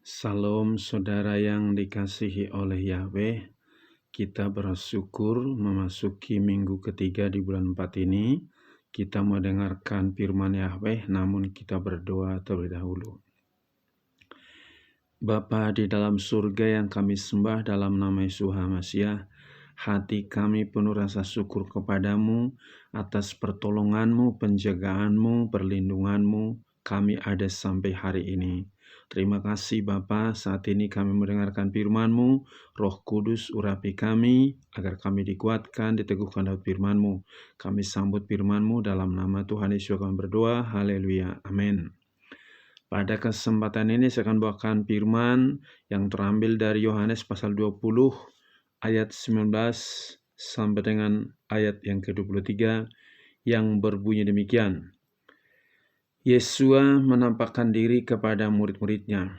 Salam saudara yang dikasihi oleh Yahweh, kita bersyukur memasuki minggu ketiga di bulan 4 ini. Kita mendengarkan firman Yahweh, namun kita berdoa terlebih dahulu. Bapa di dalam surga yang kami sembah dalam nama Yesus Hamasiah, hati kami penuh rasa syukur kepadamu atas pertolonganmu, penjagaanmu, perlindunganmu, kami ada sampai hari ini. Terima kasih Bapa, saat ini kami mendengarkan firman-Mu, Roh Kudus urapi kami, agar kami dikuatkan, diteguhkan dalam firman-Mu. Kami sambut firman-Mu dalam nama Tuhan Yesus kami berdoa, haleluya, amin. Pada kesempatan ini saya akan bawakan firman yang terambil dari Yohanes pasal 20 ayat 19 sampai dengan ayat yang ke-23 yang berbunyi demikian. Yesua menampakkan diri kepada murid-muridnya.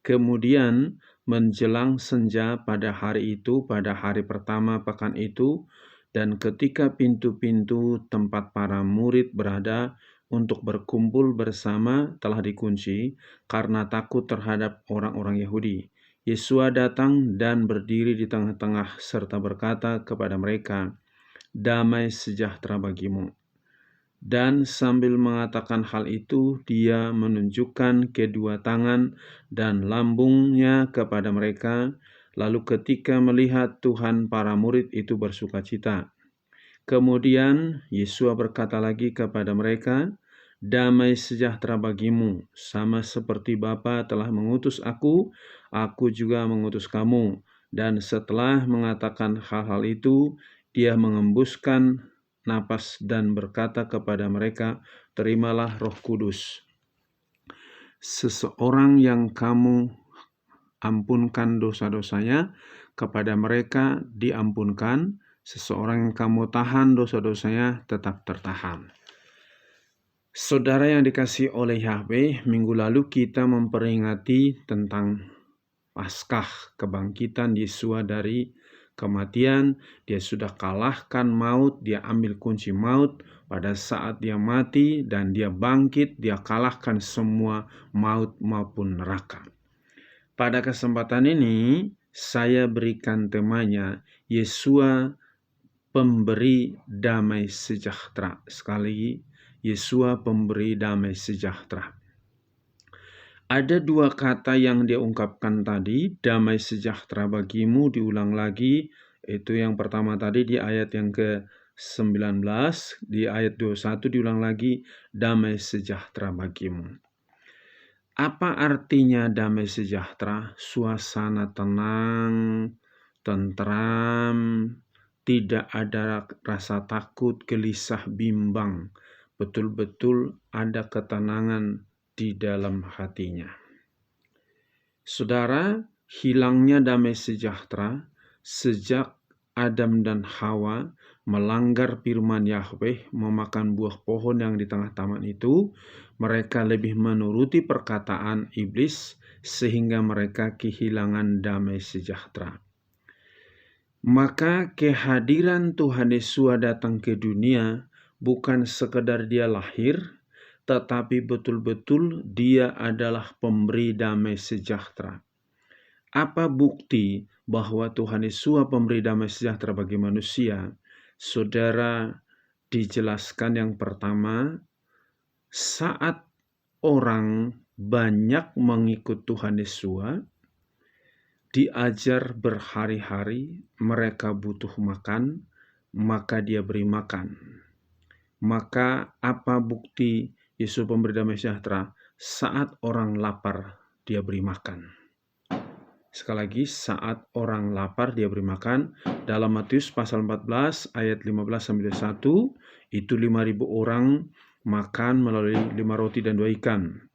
Kemudian menjelang senja pada hari itu, pada hari pertama pekan itu, dan ketika pintu-pintu tempat para murid berada untuk berkumpul bersama telah dikunci karena takut terhadap orang-orang Yahudi, Yesua datang dan berdiri di tengah-tengah serta berkata kepada mereka, "Damai sejahtera bagimu." Dan sambil mengatakan hal itu, dia menunjukkan kedua tangan dan lambungnya kepada mereka. Lalu ketika melihat Tuhan, para murid itu bersukacita. Kemudian Yesus berkata lagi kepada mereka, "Damai sejahtera bagimu, sama seperti Bapa telah mengutus aku juga mengutus kamu." Dan setelah mengatakan hal-hal itu, dia mengembuskan napas dan berkata kepada mereka, "Terimalah Roh Kudus. Seseorang yang kamu ampunkan dosa-dosanya, kepada mereka diampunkan. Seseorang yang kamu tahan dosa-dosanya tetap tertahan." Saudara yang dikasihi oleh Yahweh, minggu lalu kita memperingati tentang Paskah, kebangkitan Yesus dari kematian. Dia sudah kalahkan maut, dia ambil kunci maut pada saat dia mati, dan dia bangkit, dia kalahkan semua maut maupun neraka. Pada kesempatan ini, saya berikan temanya, Yesua pemberi damai sejahtera. Sekali lagi, Yesua pemberi damai sejahtera. Ada dua kata yang dia ungkapkan tadi, damai sejahtera bagimu, diulang lagi. Itu yang pertama tadi di ayat yang ke-19, di ayat 21 diulang lagi, damai sejahtera bagimu. Apa artinya damai sejahtera? Suasana tenang, tentram, tidak ada rasa takut, gelisah, bimbang. Betul-betul ada ketenangan di dalam hatinya. Saudara, hilangnya damai sejahtera sejak Adam dan Hawa melanggar firman Yahweh, memakan buah pohon yang di tengah taman itu. Mereka lebih menuruti perkataan iblis sehingga mereka kehilangan damai sejahtera. Maka kehadiran Tuhan Yesus datang ke dunia bukan sekedar dia lahir, tetapi betul-betul dia adalah pemberi damai sejahtera. Apa bukti bahwa Tuhan Yesus pemberi damai sejahtera bagi manusia? Saudara, dijelaskan yang pertama, saat orang banyak mengikut Tuhan Yesus, diajar berhari-hari, mereka butuh makan, maka dia beri makan. Maka apa bukti Yesus pemberi damai sejahtera? Saat orang lapar, dia beri makan. Sekali lagi, saat orang lapar, dia beri makan. Dalam Matius pasal 14 ayat 15-21, itu 5.000 orang makan melalui 5 roti dan 2 ikan.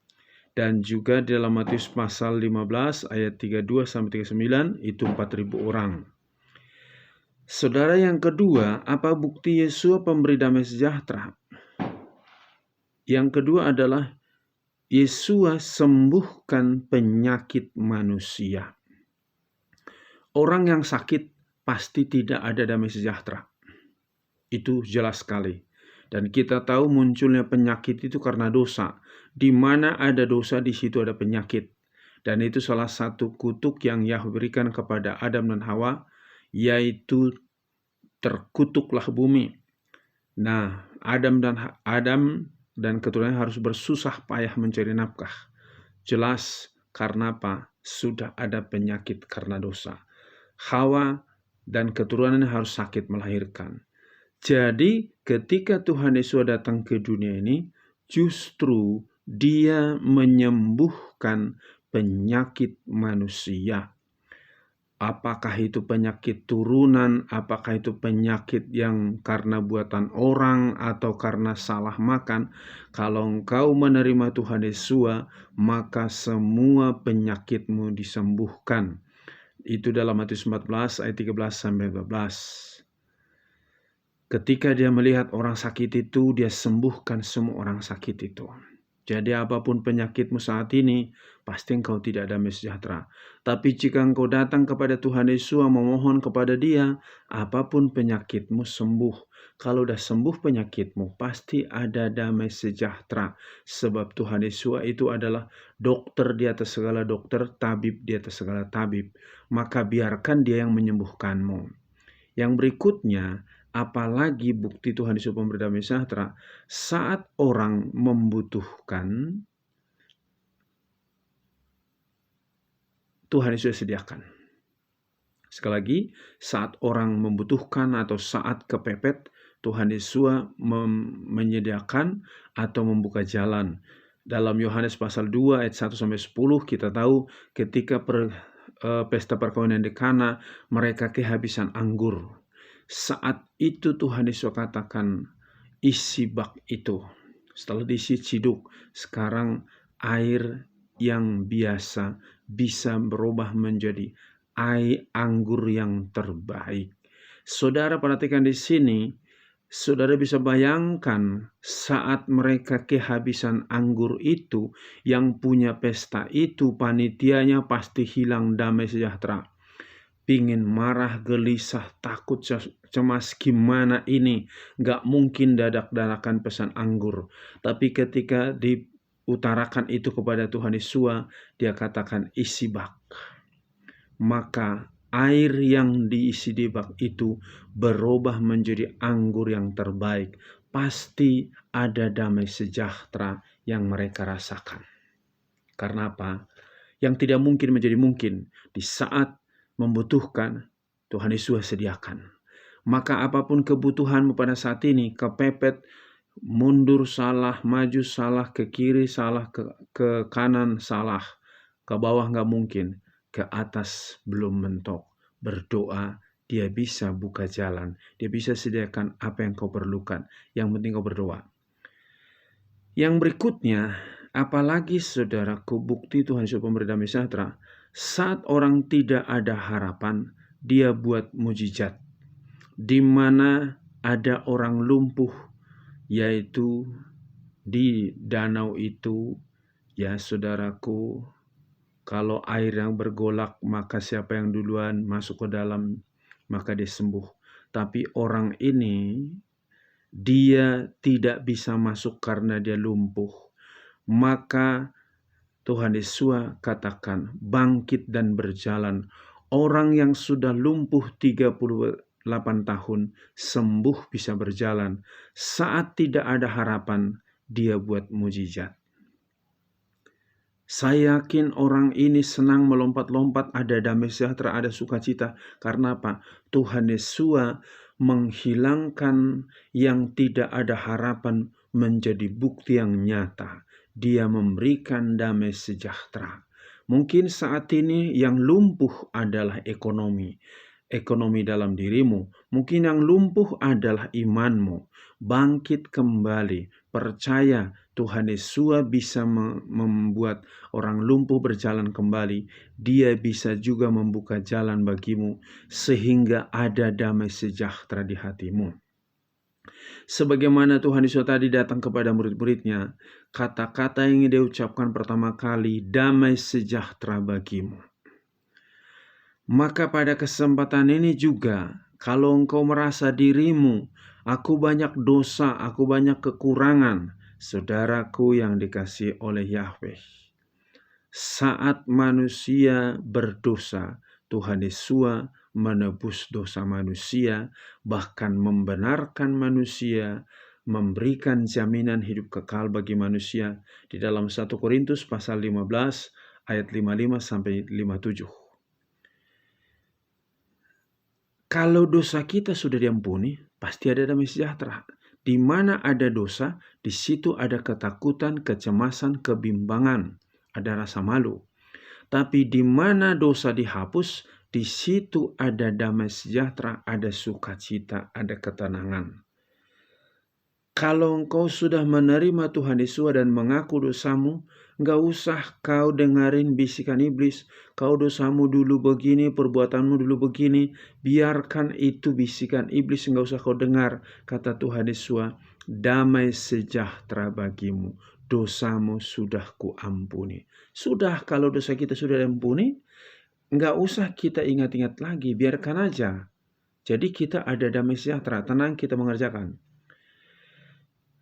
Dan juga dalam Matius pasal 15 ayat 32-39, itu 4.000 orang. Saudara, yang kedua, apa bukti Yesus pemberi damai sejahtera? Yang kedua adalah Yesus sembuhkan penyakit manusia. Orang yang sakit pasti tidak ada damai sejahtera. Itu jelas sekali. Dan kita tahu munculnya penyakit itu karena dosa. Di mana ada dosa, di situ ada penyakit. Dan itu salah satu kutuk yang Yahweh berikan kepada Adam dan Hawa, yaitu terkutuklah bumi. Nah, Adam dan keturunannya harus bersusah payah mencari nafkah. Jelas karena apa? Sudah ada penyakit karena dosa. Hawa dan keturunannya harus sakit melahirkan. Jadi ketika Tuhan Yesus datang ke dunia ini, justru Dia menyembuhkan penyakit manusia. Apakah itu penyakit turunan, apakah itu penyakit yang karena buatan orang atau karena salah makan. Kalau engkau menerima Tuhan Yesus, maka semua penyakitmu disembuhkan. Itu dalam Matius 14 ayat 13-15. Ketika dia melihat orang sakit itu, dia sembuhkan semua orang sakit itu. Jadi apapun penyakitmu saat ini, pasti engkau tidak damai sejahtera. Tapi jika engkau datang kepada Tuhan Yesus, memohon kepada Dia, apapun penyakitmu sembuh. Kalau sudah sembuh penyakitmu, pasti ada damai sejahtera. Sebab Tuhan Yesus itu adalah dokter di atas segala dokter, tabib di atas segala tabib. Maka biarkan Dia yang menyembuhkanmu. Yang berikutnya, apalagi bukti Tuhan Yesus memberi damai sejahtera, saat orang membutuhkan, Tuhan Yesus sediakan. Sekali lagi, saat orang membutuhkan atau saat kepepet, Tuhan Yesus menyediakan atau membuka jalan. Dalam Yohanes pasal 2 ayat 1-10 kita tahu ketika pesta perkawinan di Kana, mereka kehabisan anggur. Saat itu Tuhan Yesus katakan, isi bak itu. Setelah diisi ciduk, sekarang air yang biasa bisa berubah menjadi air anggur yang terbaik. Saudara perhatikan di sini, saudara bisa bayangkan saat mereka kehabisan anggur itu, yang punya pesta itu panitianya pasti hilang damai sejahtera. Pingin marah, gelisah, takut, cemas, gimana ini? Gak mungkin dadak-dadakan pesan anggur. Tapi ketika diutarakan itu kepada Tuhan Yesus, Dia katakan isi bak. Maka air yang diisi di bak itu berubah menjadi anggur yang terbaik. Pasti ada damai sejahtera yang mereka rasakan. Karena apa? Yang tidak mungkin menjadi mungkin di saat membutuhkan, Tuhan Yesus sediakan. Maka apapun kebutuhanmu pada saat ini, kepepet, mundur salah, maju salah, ke kiri salah, ke kanan salah, ke bawah gak mungkin, ke atas belum mentok. Berdoa, Dia bisa buka jalan, Dia bisa sediakan apa yang kau perlukan. Yang penting kau berdoa. Yang berikutnya, apalagi saudaraku, bukti Tuhan Yesus pemberi damai sejahtera, saat orang tidak ada harapan, Dia buat mujizat. Di mana ada orang lumpuh, yaitu di danau itu, ya saudaraku, kalau air yang bergolak, maka siapa yang duluan masuk ke dalam, maka dia sembuh. Tapi orang ini, dia tidak bisa masuk karena dia lumpuh. Maka Tuhan Yesus katakan, bangkit dan berjalan. Orang yang sudah lumpuh 38 tahun, sembuh bisa berjalan. Saat tidak ada harapan, Dia buat mujizat. Saya yakin orang ini senang melompat-lompat, ada damai sejahtera, ada sukacita. Karena apa? Tuhan Yesus menghilangkan yang tidak ada harapan menjadi bukti yang nyata. Dia memberikan damai sejahtera. Mungkin saat ini yang lumpuh adalah ekonomi dalam dirimu. Mungkin yang lumpuh adalah imanmu. Bangkit kembali, percaya Tuhan Yesus bisa membuat orang lumpuh berjalan kembali. Dia bisa juga membuka jalan bagimu sehingga ada damai sejahtera di hatimu. Sebagaimana Tuhan Yesus tadi datang kepada murid-muridnya, kata-kata yang dia ucapkan pertama kali, damai sejahtera bagimu. Maka pada kesempatan ini juga, kalau engkau merasa dirimu, aku banyak dosa, aku banyak kekurangan, saudaraku yang dikasihi oleh Yahweh, Saat manusia berdosa, Tuhan Yesus menebus dosa manusia, bahkan membenarkan manusia, memberikan jaminan hidup kekal bagi manusia di dalam 1 Korintus pasal 15 ayat 55 sampai 57. Kalau dosa kita sudah diampuni, pasti ada damai sejahtera. Di mana ada dosa, di situ ada ketakutan, kecemasan, kebimbangan, ada rasa malu. Tapi di mana dosa dihapus, di situ ada damai sejahtera, ada sukacita, ada ketenangan. Kalau engkau sudah menerima Tuhan Yesus dan mengaku dosamu, nggak usah kau dengerin bisikan iblis. Kau dosamu dulu begini, perbuatanmu dulu begini. Biarkan itu bisikan iblis, nggak usah kau dengar. Kata Tuhan Yesus, damai sejahtera bagimu. Dosamu sudah kuampuni. Sudah, kalau dosa kita sudah diampuni, nggak usah kita ingat-ingat lagi, biarkan aja. Jadi kita ada damai sejahtera, tenang kita mengerjakan.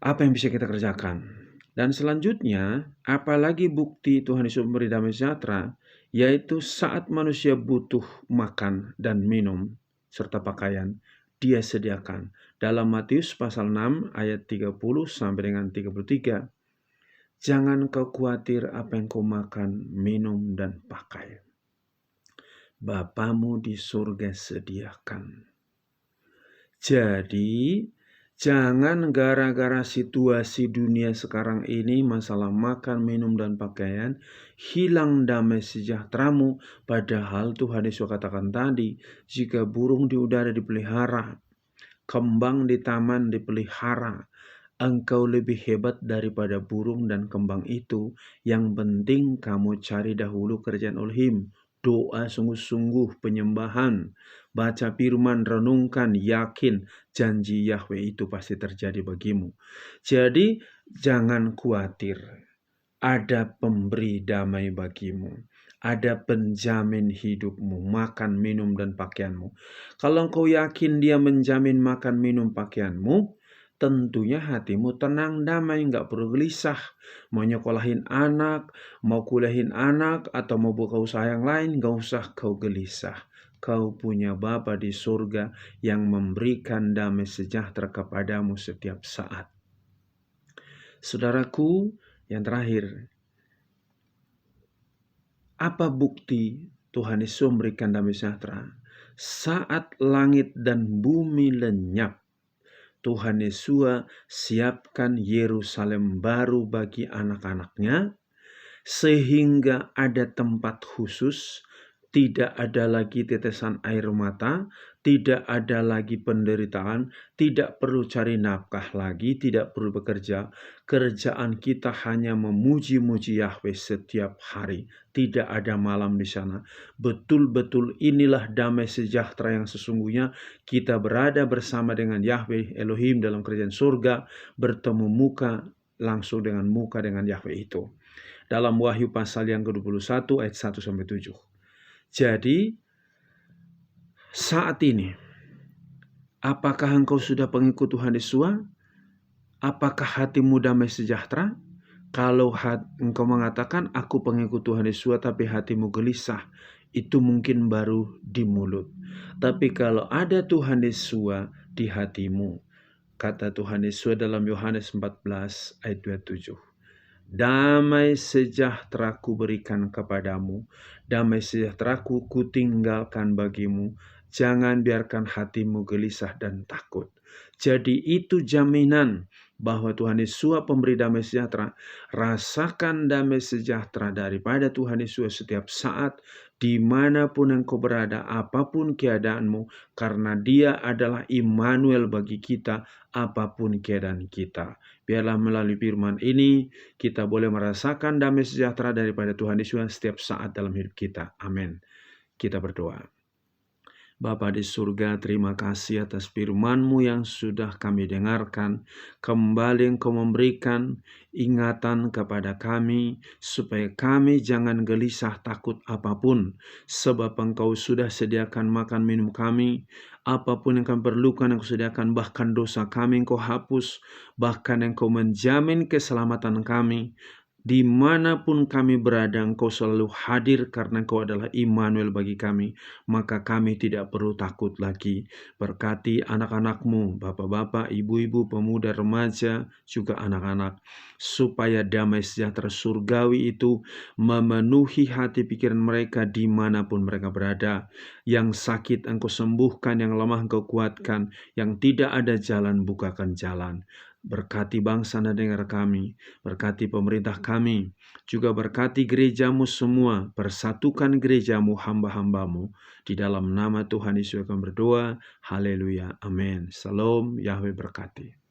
Apa yang bisa kita kerjakan? Dan selanjutnya, apalagi bukti Tuhan Yesus memberi damai sejahtera, yaitu saat manusia butuh makan dan minum, serta pakaian, Dia sediakan. Dalam Matius pasal 6 ayat 30 sampai dengan 33, jangan kau khawatir apa yang kau makan, minum, dan pakai. Bapamu di surga sediakan. Jadi, jangan gara-gara situasi dunia sekarang ini, masalah makan, minum, dan pakaian, hilang damai sejahteramu. Padahal Tuhan Yesus katakan tadi, jika burung di udara dipelihara, kembang di taman dipelihara, engkau lebih hebat daripada burung dan kembang itu. Yang penting kamu cari dahulu kerajaan Elohim. Doa sungguh-sungguh, penyembahan, baca firman, renungkan, yakin janji Yahweh itu pasti terjadi bagimu. Jadi jangan khawatir, ada pemberi damai bagimu, ada penjamin hidupmu, makan, minum, dan pakaianmu. Kalau engkau yakin Dia menjamin makan, minum, pakaianmu, tentunya hatimu tenang, damai, nggak perlu gelisah. Mau nyekolahin anak, mau kuliahin anak, atau mau buka usaha yang lain, nggak usah kau gelisah. Kau punya Bapa di surga yang memberikan damai sejahtera kepadamu setiap saat. Saudaraku, yang terakhir, apa bukti Tuhan Yesus memberikan damai sejahtera? Saat langit dan bumi lenyap, Tuhan Yesus siapkan Yerusalem baru bagi anak-anaknya, sehingga ada tempat khusus, tidak ada lagi tetesan air mata, tidak ada lagi penderitaan, tidak perlu cari nafkah lagi, tidak perlu bekerja. Kerjaan kita hanya memuji-muji Yahweh setiap hari. Tidak ada malam di sana. Betul-betul inilah damai sejahtera yang sesungguhnya. Kita berada bersama dengan Yahweh Elohim dalam kerajaan surga, bertemu muka langsung dengan muka dengan Yahweh itu. Dalam Wahyu pasal yang ke-21 ayat 1-7. Jadi, saat ini, apakah engkau sudah pengikut Tuhan Yesus? Apakah hatimu damai sejahtera? Kalau engkau mengatakan, aku pengikut Tuhan Yesus, tapi hatimu gelisah, itu mungkin baru di mulut. Tapi kalau ada Tuhan Yesus di hatimu, kata Tuhan Yesus dalam Yohanes 14 ayat 27. Damai sejahtera-Ku berikan kepadamu, damai sejahtera-Ku kutinggalkan bagimu. Jangan biarkan hatimu gelisah dan takut. Jadi itu jaminan bahwa Tuhan Yesus pemberi damai sejahtera. Rasakan damai sejahtera daripada Tuhan Yesus setiap saat, dimanapun engkau berada, apapun keadaanmu, karena Dia adalah Immanuel bagi kita, apapun keadaan kita. Biarlah melalui firman ini, kita boleh merasakan damai sejahtera daripada Tuhan Yesus setiap saat dalam hidup kita. Amin. Kita berdoa. Bapa di surga, terima kasih atas firman-Mu yang sudah kami dengarkan. Kembali Engkau memberikan ingatan kepada kami, supaya kami jangan gelisah takut apapun, sebab Engkau sudah sediakan makan minum kami. Apapun yang kami perlukan Engkau sediakan, bahkan dosa kami Engkau hapus, bahkan Engkau menjamin keselamatan kami. Dimanapun kami berada, Engkau selalu hadir karena Engkau adalah Immanuel bagi kami. Maka kami tidak perlu takut lagi. Berkati anak-anak-Mu, bapak-bapak, ibu-ibu, pemuda, remaja, juga anak-anak. Supaya damai sejahtera surgawi itu memenuhi hati pikiran mereka dimanapun mereka berada. Yang sakit Engkau sembuhkan, yang lemah Engkau kuatkan, yang tidak ada jalan bukakan jalan. Berkati bangsa dan negara kami, berkati pemerintah kami, juga berkati gerejamu semua, persatukan gerejamu, hamba-hambamu. Di dalam nama Tuhan Yesus akan berdoa, haleluya, amin. Shalom, Yahweh berkati.